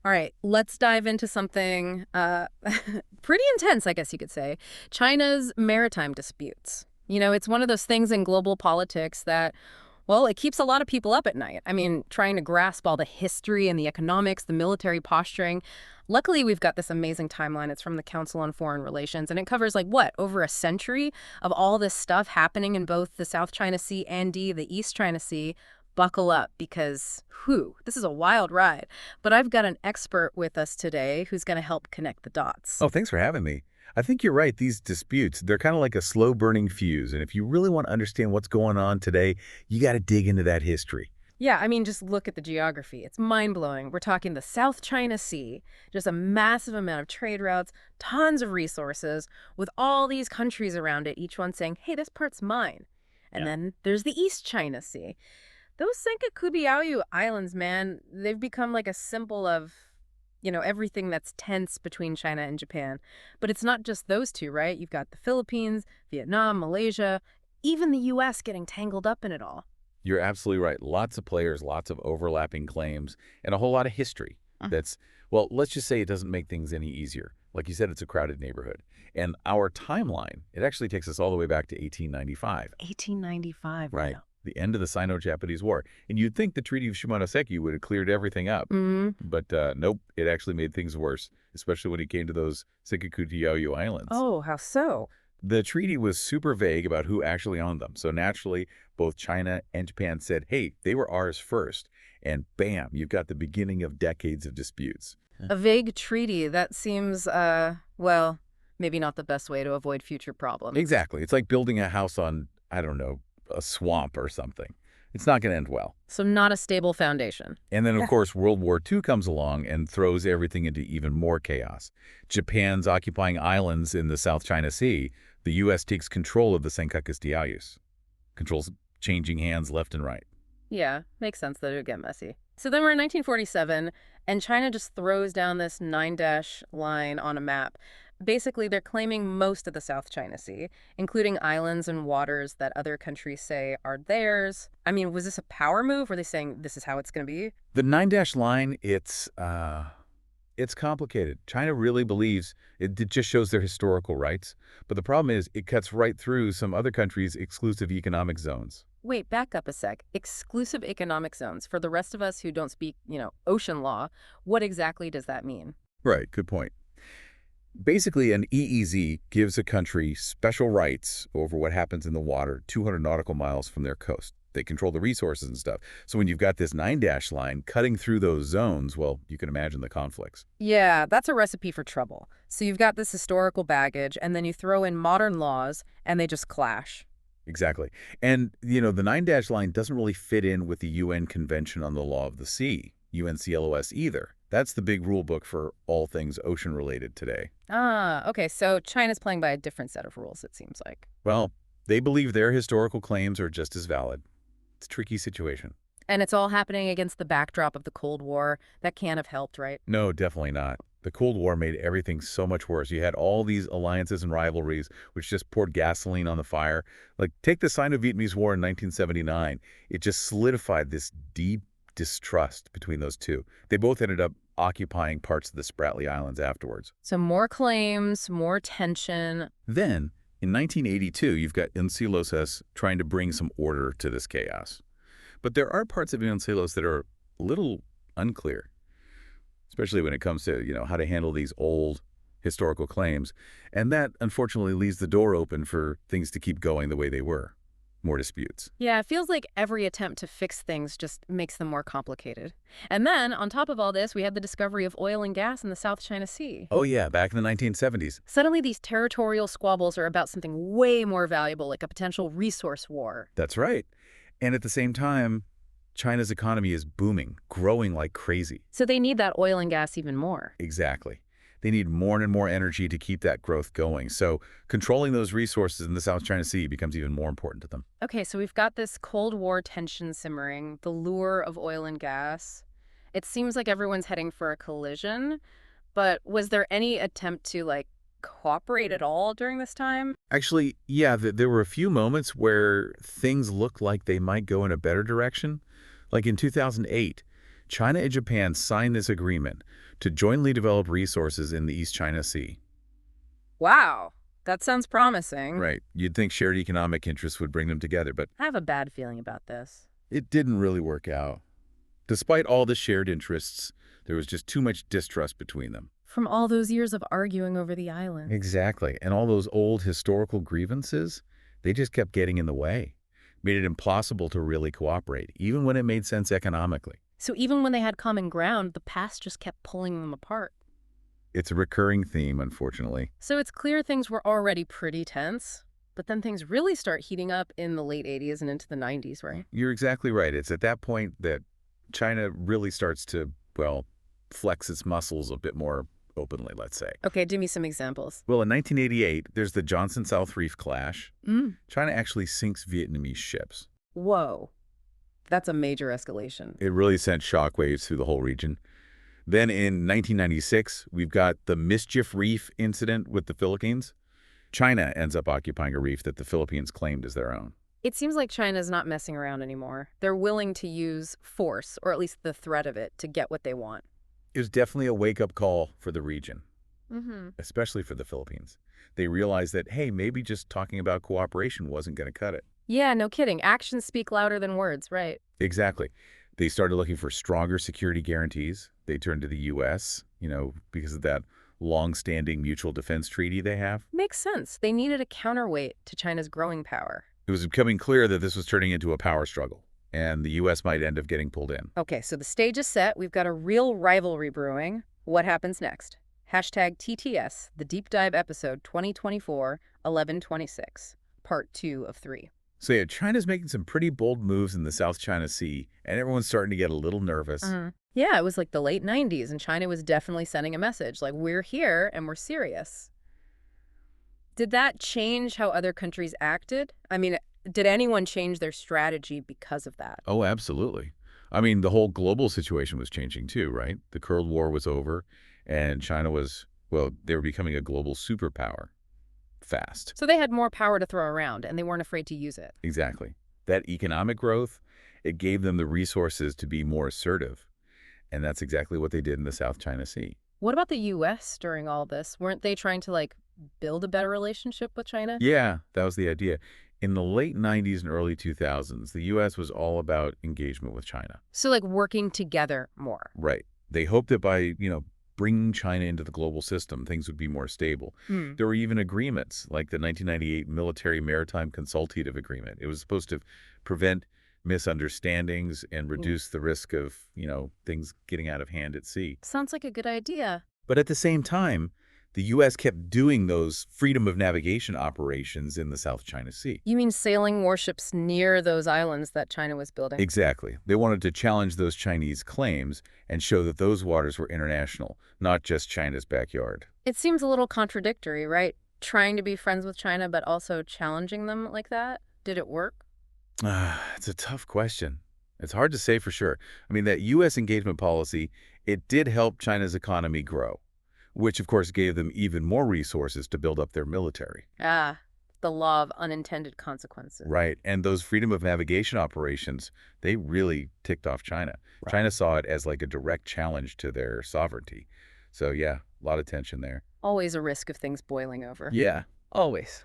All right, let's dive into something pretty intense, I guess you could say. China's maritime disputes. It's one of those things in global politics that, well, it keeps a lot of people up at night. I mean, trying to grasp all the history and the economics, the military posturing. Luckily, we've got this amazing timeline. It's from the Council on Foreign Relations, and it covers, like, what, over a century of all this stuff happening in both the South China Sea and the East China Sea. Buckle up because, whew, this is a wild ride. But I've got an expert with us today who's going to help connect the dots. Oh, thanks for having me. I think you're right. These disputes, they're kind of like a slow-burning fuse. And if you really want to understand what's going on today, you got to dig into that history. Yeah, I mean, just look at the geography. It's mind-blowing. We're talking the South China Sea, just a massive amount of trade routes, tons of resources, with all these countries around it, each one saying, hey, this part's mine. And Yeah. then there's the East China Sea. Those Senkakubiayu Islands, man, they've become like a symbol of, everything that's tense between China and Japan. But it's not just those two, right? You've got the Philippines, Vietnam, Malaysia, even the U.S. getting tangled up in it all. You're absolutely right. Lots of players, lots of overlapping claims, and a whole lot of history. That's, well, let's just say it doesn't make things any easier. Like you said, it's a crowded neighborhood. And our timeline, it actually takes us all the way back to 1895. 1895, Right. wow. The end of the Sino-Japanese War. And you'd think the Treaty of Shimonoseki would have cleared everything up. Mm. But nope, it actually made things worse, especially when it came to those Senkaku Islands. Oh, how so? The treaty was super vague about who actually owned them. So naturally, both China and Japan said, hey, they were ours first. And bam, you've got the beginning of decades of disputes. A vague treaty. That seems, well, maybe not the best way to avoid future problems. Exactly. It's like building a house on, I don't know, a swamp or something. It's not going to end well. So not a stable foundation. And then, of course, World War II comes along and throws everything into even more chaos. Japan's occupying islands in the South China Sea. The U.S. takes control of the Senkakus Diaoyus. Controls changing hands left and right. Yeah, makes sense that it would get messy. So then we're in 1947, and China just throws down this 9-dash line on a map. Basically, they're claiming most of the South China Sea, including islands and waters that other countries say are theirs. I mean, was this a power move? Were they saying this is how it's going to be? The 9-dash line, it's complicated. China really believes it just shows their historical rights. But the problem is it cuts right through some other countries' exclusive economic zones. Wait, back up a sec. Exclusive economic zones. For the rest of us who don't speak, ocean law, what exactly does that mean? Right, good point. Basically, an EEZ gives a country special rights over what happens in the water 200 nautical miles from their coast. They control the resources and stuff. So when you've got this 9-dash line cutting through those zones, well, you can imagine the conflicts. Yeah, that's a recipe for trouble. So you've got this historical baggage, and then you throw in modern laws, and they just clash. Exactly. And, the 9-dash line doesn't really fit in with the UN Convention on the Law of the Sea, UNCLOS either. That's the big rule book for all things ocean-related today. Ah, okay, so China's playing by a different set of rules, it seems like. Well, they believe their historical claims are just as valid. It's a tricky situation. And it's all happening against the backdrop of the Cold War. That can't have helped, right? No, definitely not. The Cold War made everything so much worse. You had all these alliances and rivalries, which just poured gasoline on the fire. Like, take the Sino-Vietnamese War in 1979. It just solidified this deep distrust between those two. They both ended up occupying parts of the Spratly Islands afterwards. So more claims, more tension. Then, in 1982, you've got unclos trying to bring some order to this chaos. But there are parts of unclos that are a little unclear, especially when it comes to, how to handle these old historical claims. And that, unfortunately, leaves the door open for things to keep going the way they were. More disputes. Yeah, it feels like every attempt to fix things just makes them more complicated. And then, on top of all this, we had the discovery of oil and gas in the South China Sea. Oh, yeah, back in the 1970s. Suddenly, these territorial squabbles are about something way more valuable, like a potential resource war. That's right. And at the same time, China's economy is booming, growing like crazy. So they need that oil and gas even more. Exactly. They need more and more energy to keep that growth going. So controlling those resources in the South China Sea becomes even more important to them. Okay, so we've got this Cold War tension simmering, the lure of oil and gas. It seems like everyone's heading for a collision, but was there any attempt to, cooperate at all during this time? Actually, yeah, there were a few moments where things looked like they might go in a better direction. Like in 2008, China and Japan signed this agreement to jointly develop resources in the East China Sea. Wow, that sounds promising. Right. You'd think shared economic interests would bring them together, but I have a bad feeling about this. it didn't really work out. Despite all the shared interests, there was just too much distrust between them. From all those years of arguing over the island. Exactly. And all those old historical grievances, they just kept getting in the way. Made it impossible to really cooperate, even when it made sense economically. So even when they had common ground, the past just kept pulling them apart. It's a recurring theme, unfortunately. So it's clear things were already pretty tense, but then things really start heating up in the late 80s and into the 90s, right? You're exactly right. It's at that point that China really starts to, well, flex its muscles a bit more openly, let's say. Okay, give me some examples. Well, in 1988, there's the Johnson-South Reef clash. Mm. China actually sinks Vietnamese ships. Whoa. That's a major escalation. It really sent shockwaves through the whole region. Then in 1996, we've got the Mischief Reef incident with the Philippines. China ends up occupying a reef that the Philippines claimed as their own. It seems like China's not messing around anymore. They're willing to use force, or at least the threat of it, to get what they want. It was definitely a wake-up call for the region, Mm-hmm. especially for the Philippines. They realized that, hey, maybe just talking about cooperation wasn't going to cut it. Yeah, no kidding. Actions speak louder than words, right? Exactly. They started looking for stronger security guarantees. They turned to the U.S., because of that long-standing mutual defense treaty they have. Makes sense. They needed a counterweight to China's growing power. It was becoming clear that this was turning into a power struggle, and the U.S. might end up getting pulled in. Okay, so the stage is set. We've got a real rivalry brewing. What happens next? Hashtag TTS, the Deep Dive episode 2024-1126, part 2 of 3. So yeah, China's making some pretty bold moves in the South China Sea, and everyone's starting to get a little nervous. Yeah, it was like the late 90s, and China was definitely sending a message, like, we're here and we're serious. Did that change how other countries acted? I mean, did anyone change their strategy because of that? Oh, absolutely. I mean, the whole global situation was changing too, right? The Cold War was over, and China was, well, they were becoming a global superpower fast. So they had more power to throw around, and they weren't afraid to use it. Exactly. That economic growth, it gave them the resources to be more assertive. And that's exactly what they did in the South China Sea. What about the U.S. during all this? Weren't they trying to, build a better relationship with China? Yeah, that was the idea. In the late 90s and early 2000s, the U.S. was all about engagement with China. So, working together more. Right. They hoped that by, bringing China into the global system, things would be more stable. There were even agreements, like the 1998 Military Maritime Consultative Agreement. It was supposed to prevent misunderstandings and reduce the risk of, things getting out of hand at sea. Sounds like a good idea. But at the same time, the U.S. kept doing those freedom of navigation operations in the South China Sea. You mean sailing warships near those islands that China was building? Exactly. They wanted to challenge those Chinese claims and show that those waters were international, not just China's backyard. It seems a little contradictory, right? Trying to be friends with China, but also challenging them like that? Did it work? It's a tough question. It's hard to say for sure. I mean, that U.S. engagement policy, it did help China's economy grow, which of course gave them even more resources to build up their military. The law of unintended consequences. Right. And those freedom of navigation operations, they really ticked off China. Right. China saw it as like a direct challenge to their sovereignty. So yeah, a lot of tension there. Always a risk of things boiling over. Yeah, always.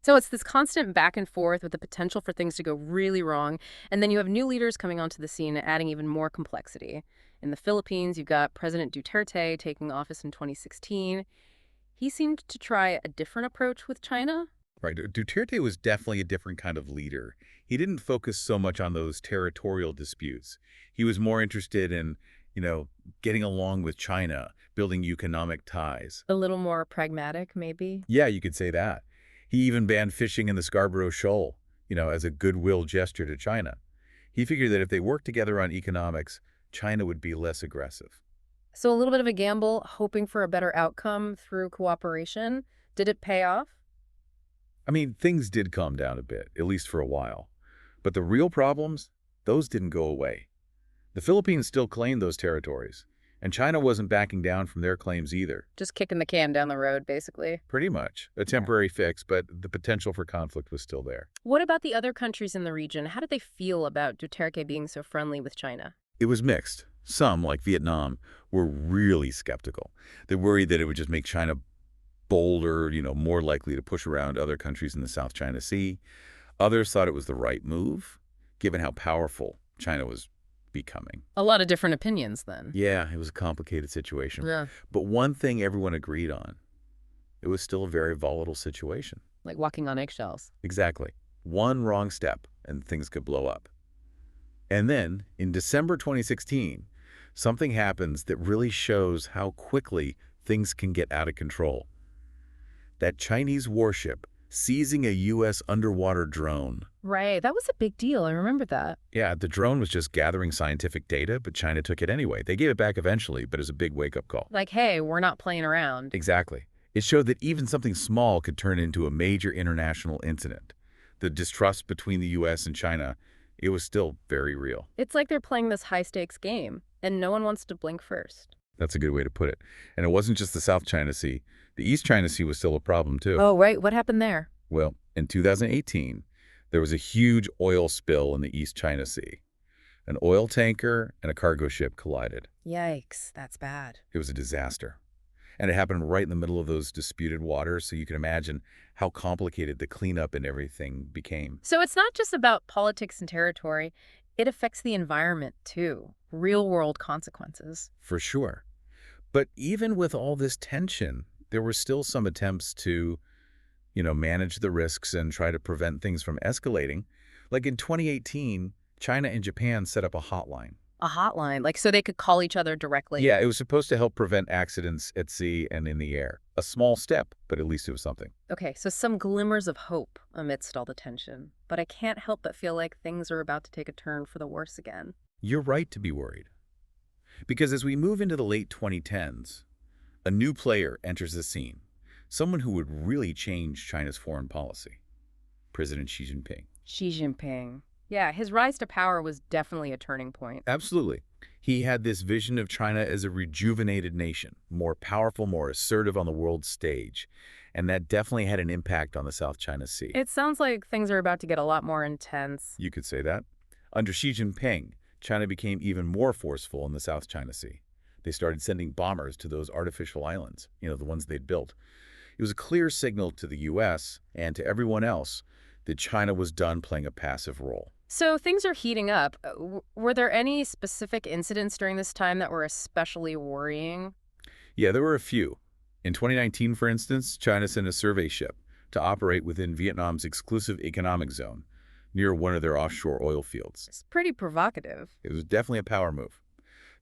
So it's this constant back and forth with the potential for things to go really wrong. And then you have new leaders coming onto the scene, adding even more complexity. In the Philippines, you've got President Duterte taking office in 2016. He seemed to try a different approach with China. Right. Duterte was definitely a different kind of leader. He didn't focus so much on those territorial disputes. He was more interested in, getting along with China, building economic ties. A little more pragmatic, maybe? Yeah, you could say that. He even banned fishing in the Scarborough Shoal, as a goodwill gesture to China. He figured that if they worked together on economics, China would be less aggressive. So a little bit of a gamble, hoping for a better outcome through cooperation. Did it pay off? I mean, things did calm down a bit, at least for a while. But the real problems, those didn't go away. The Philippines still claimed those territories, and China wasn't backing down from their claims either. Just kicking the can down the road, basically. Pretty much. A temporary fix, but the potential for conflict was still there. What about the other countries in the region? How did they feel about Duterte being so friendly with China? It was mixed. Some, like Vietnam, were really skeptical. They worried that it would just make China bolder, more likely to push around other countries in the South China Sea. Others thought it was the right move, given how powerful China was becoming. A lot of different opinions then. Yeah, it was a complicated situation. Yeah. But one thing everyone agreed on, it was still a very volatile situation. Like walking on eggshells. Exactly. One wrong step and things could blow up. And then, in December 2016, something happens that really shows how quickly things can get out of control. That Chinese warship seizing a U.S. underwater drone. Right. That was a big deal. I remember that. Yeah, the drone was just gathering scientific data, but China took it anyway. They gave it back eventually, but it was a big wake-up call. Like, hey, we're not playing around. Exactly. It showed that even something small could turn into a major international incident. The distrust between the U.S. and China, it was still very real. It's like they're playing this high-stakes game, and no one wants to blink first. That's a good way to put it. And it wasn't just the South China Sea. The East China Sea was still a problem, too. Oh, right. What happened there? Well, in 2018, there was a huge oil spill in the East China Sea. An oil tanker and a cargo ship collided. Yikes. That's bad. It was a disaster. And it happened right in the middle of those disputed waters, so you can imagine how complicated the cleanup and everything became. So it's not just about politics and territory. It affects the environment, too. Real-world consequences. For sure. But even with all this tension, there were still some attempts to, manage the risks and try to prevent things from escalating. Like in 2018, China and Japan set up a hotline. A hotline, like so they could call each other directly. Yeah, it was supposed to help prevent accidents at sea and in the air. A small step, but at least it was something. Okay, so some glimmers of hope amidst all the tension. But I can't help but feel like things are about to take a turn for the worse again. You're right to be worried. Because as we move into the late 2010s, a new player enters the scene. Someone who would really change China's foreign policy. President Xi Jinping. Xi Jinping. Yeah, his rise to power was definitely a turning point. Absolutely. He had this vision of China as a rejuvenated nation, more powerful, more assertive on the world stage. And that definitely had an impact on the South China Sea. It sounds like things are about to get a lot more intense. You could say that. Under Xi Jinping, China became even more forceful in the South China Sea. They started sending bombers to those artificial islands, the ones they'd built. It was a clear signal to the U.S. and to everyone else that China was done playing a passive role. So things are heating up. Were there any specific incidents during this time that were especially worrying? Yeah, there were a few. In 2019, for instance, China sent a survey ship to operate within Vietnam's exclusive economic zone near one of their offshore oil fields. It's pretty provocative. It was definitely a power move.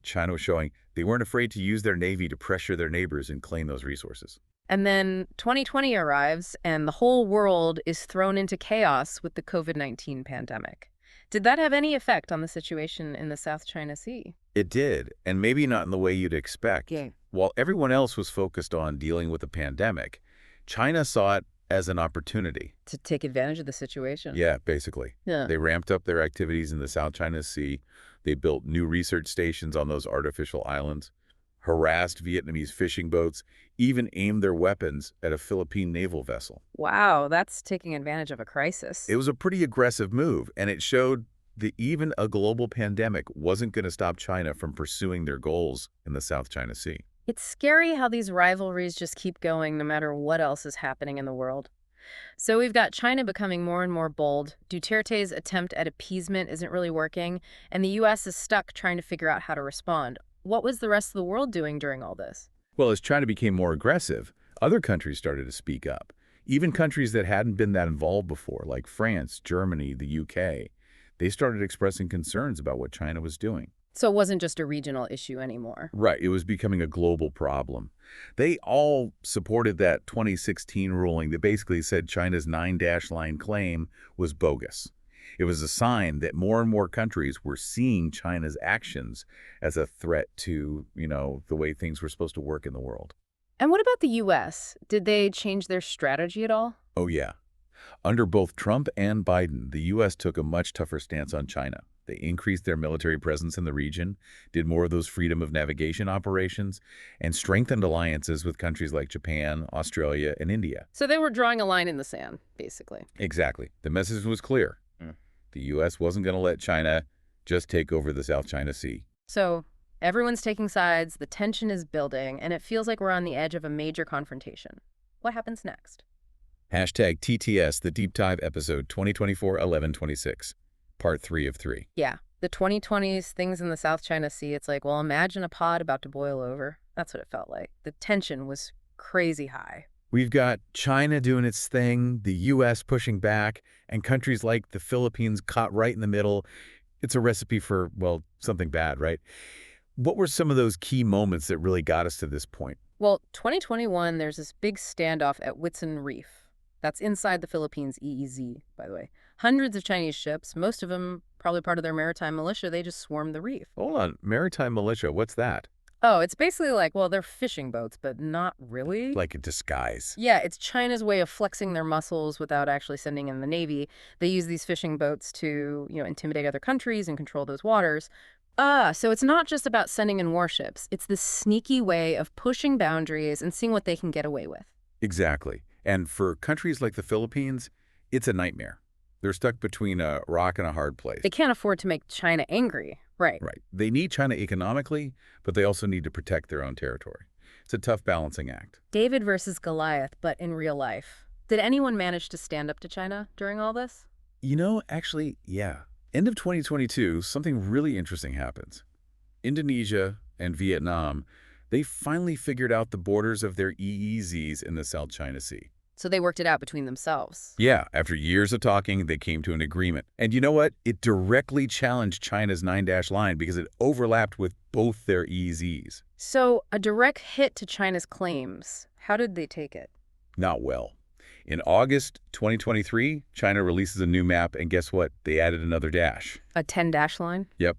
China was showing they weren't afraid to use their navy to pressure their neighbors and claim those resources. And then 2020 arrives, and the whole world is thrown into chaos with the COVID-19 pandemic. Did that have any effect on the situation in the South China Sea? It did, and maybe not in the way you'd expect. Yeah. While everyone else was focused on dealing with the pandemic, China saw it as an opportunity. To take advantage of the situation. Yeah, basically. Yeah. They ramped up their activities in the South China Sea. They built new research stations on those artificial islands, harassed Vietnamese fishing boats, even aimed their weapons at a Philippine naval vessel. Wow, that's taking advantage of a crisis. It was a pretty aggressive move, and it showed that even a global pandemic wasn't going to stop China from pursuing their goals in the South China Sea. It's scary how these rivalries just keep going no matter what else is happening in the world. So we've got China becoming more and more bold. Duterte's attempt at appeasement isn't really working, and the U.S. is stuck trying to figure out how to respond. What was the rest of the world doing during all this? Well, as China became more aggressive, other countries started to speak up. Even countries that hadn't been that involved before, like France, Germany, the UK, they started expressing concerns about what China was doing. So it wasn't just a regional issue anymore. Right, it was becoming a global problem. They all supported that 2016 ruling that basically said China's 9-line claim was bogus. It was a sign that more and more countries were seeing China's actions as a threat to, the way things were supposed to work in the world. And what about the U.S.? Did they change their strategy at all? Oh, yeah. Under both Trump and Biden, the U.S. took a much tougher stance on China. They increased their military presence in the region, did more of those freedom of navigation operations, and strengthened alliances with countries like Japan, Australia, and India. So they were drawing a line in the sand, basically. Exactly. The message was clear. The U.S. wasn't going to let China just take over the South China Sea. So everyone's taking sides, the tension is building, and it feels like we're on the edge of a major confrontation. What happens next? Hashtag TTS, the Deep Dive episode 2024-11-26, part 3 of 3. Yeah, the 2020s, things in the South China Sea, it's like, well, imagine a pod about to boil over. That's what it felt like. The tension was crazy high. We've got China doing its thing, the U.S. pushing back, and countries like the Philippines caught right in the middle. It's a recipe for, well, something bad, right? What were some of those key moments that really got us to this point? Well, 2021, there's this big standoff at Whitsun Reef. That's inside the Philippines EEZ, by the way. Hundreds of Chinese ships, most of them probably part of their maritime militia, they just swarmed the reef. Hold on, maritime militia, what's that? Oh, it's basically like, well, they're fishing boats, but not really. Like a disguise. Yeah, it's China's way of flexing their muscles without actually sending in the Navy. They use these fishing boats to, intimidate other countries and control those waters. So it's not just about sending in warships. It's this sneaky way of pushing boundaries and seeing what they can get away with. Exactly. And for countries like the Philippines, it's a nightmare. They're stuck between a rock and a hard place. They can't afford to make China angry. Right. Right. They need China economically, but they also need to protect their own territory. It's a tough balancing act. David versus Goliath, but in real life. Did anyone manage to stand up to China during all this? Actually, yeah. End of 2022, something really interesting happens. Indonesia and Vietnam, they finally figured out the borders of their EEZs in the South China Sea. So they worked it out between themselves. Yeah, after years of talking, they came to an agreement. And you know what? It directly challenged China's 9-dash line because it overlapped with both their EEZs. So a direct hit to China's claims. How did they take it? Not well. In August 2023, China releases a new map, and guess what? They added another dash. A 10-dash line? Yep.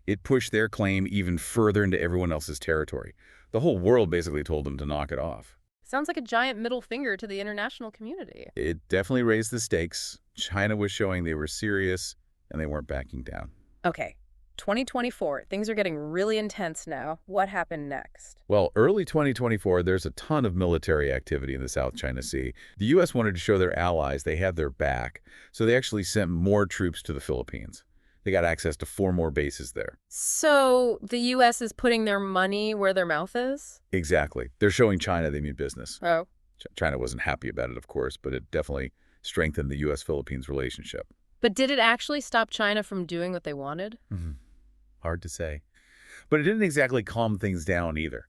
It pushed their claim even further into everyone else's territory. The whole world basically told them to knock it off. Sounds like a giant middle finger to the international community. It definitely raised the stakes. China was showing they were serious, and they weren't backing down. Okay, 2024. Things are getting really intense now. What happened next? Well, early 2024, there's a ton of military activity in the South China Sea. The U.S. wanted to show their allies they had their back, so they actually sent more troops to the Philippines. They got access to 4 more bases there. So the U.S. is putting their money where their mouth is? Exactly. They're showing China they mean business. Oh. China wasn't happy about it, of course, but it definitely strengthened the U.S.-Philippines relationship. But did it actually stop China from doing what they wanted? Hard to say. But it didn't exactly calm things down either.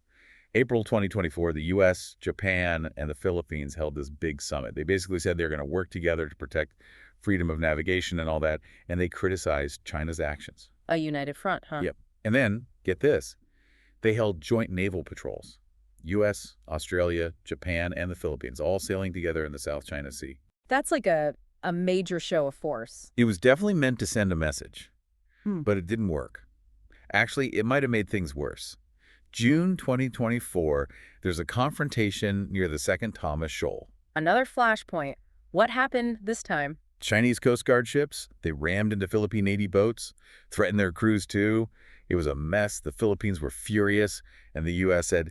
April 2024, the U.S., Japan, and the Philippines held this big summit. They basically said they're going to work together to protect freedom of navigation and all that, and they criticized China's actions. A united front, huh? Yep. And then, get this, they held joint naval patrols. U.S., Australia, Japan, and the Philippines, all sailing together in the South China Sea. That's like a major show of force. It was definitely meant to send a message, but it didn't work. Actually, it might have made things worse. June 2024, there's a confrontation near the Second Thomas Shoal. Another flashpoint. What happened this time? Chinese Coast Guard ships, they rammed into Philippine Navy boats, threatened their crews too. It was a mess. The Philippines were furious, and the U.S. said,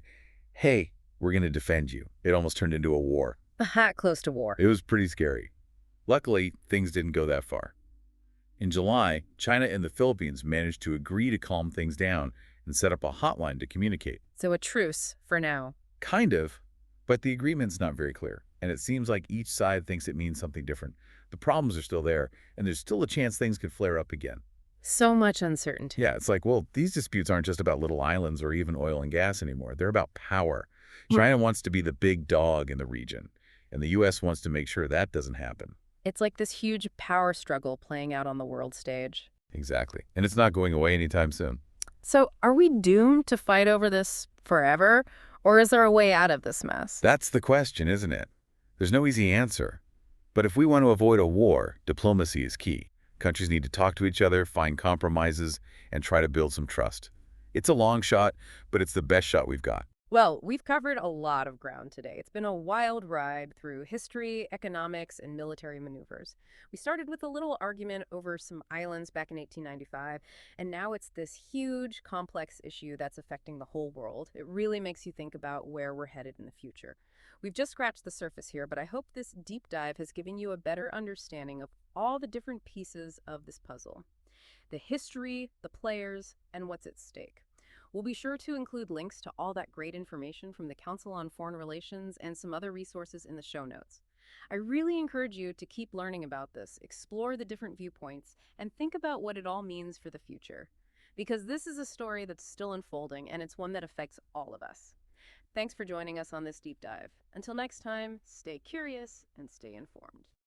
hey, we're going to defend you. It almost turned into a war. A hat close to war. It was pretty scary. Luckily, things didn't go that far. In July, China and the Philippines managed to agree to calm things down and set up a hotline to communicate. So a truce for now. Kind of, but the agreement's not very clear, and it seems like each side thinks it means something different. The problems are still there, and there's still a chance things could flare up again. So much uncertainty. Yeah, it's like, well, these disputes aren't just about little islands or even oil and gas anymore. They're about power. China wants to be the big dog in the region, and the U.S. wants to make sure that doesn't happen. It's like this huge power struggle playing out on the world stage. Exactly. And it's not going away anytime soon. So are we doomed to fight over this forever, or is there a way out of this mess? That's the question, isn't it? There's no easy answer. But if we want to avoid a war, diplomacy is key. Countries need to talk to each other, find compromises, and try to build some trust. It's a long shot, but it's the best shot we've got. Well, we've covered a lot of ground today. It's been a wild ride through history, economics, and military maneuvers. We started with a little argument over some islands back in 1895, and now it's this huge, complex issue that's affecting the whole world. It really makes you think about where we're headed in the future. We've just scratched the surface here, but I hope this deep dive has given you a better understanding of all the different pieces of this puzzle. the history, the players, and what's at stake. We'll be sure to include links to all that great information from the Council on Foreign Relations and some other resources in the show notes. I really encourage you to keep learning about this, explore the different viewpoints, and think about what it all means for the future. Because this is a story that's still unfolding, and it's one that affects all of us. Thanks for joining us on this deep dive. Until next time, stay curious and stay informed.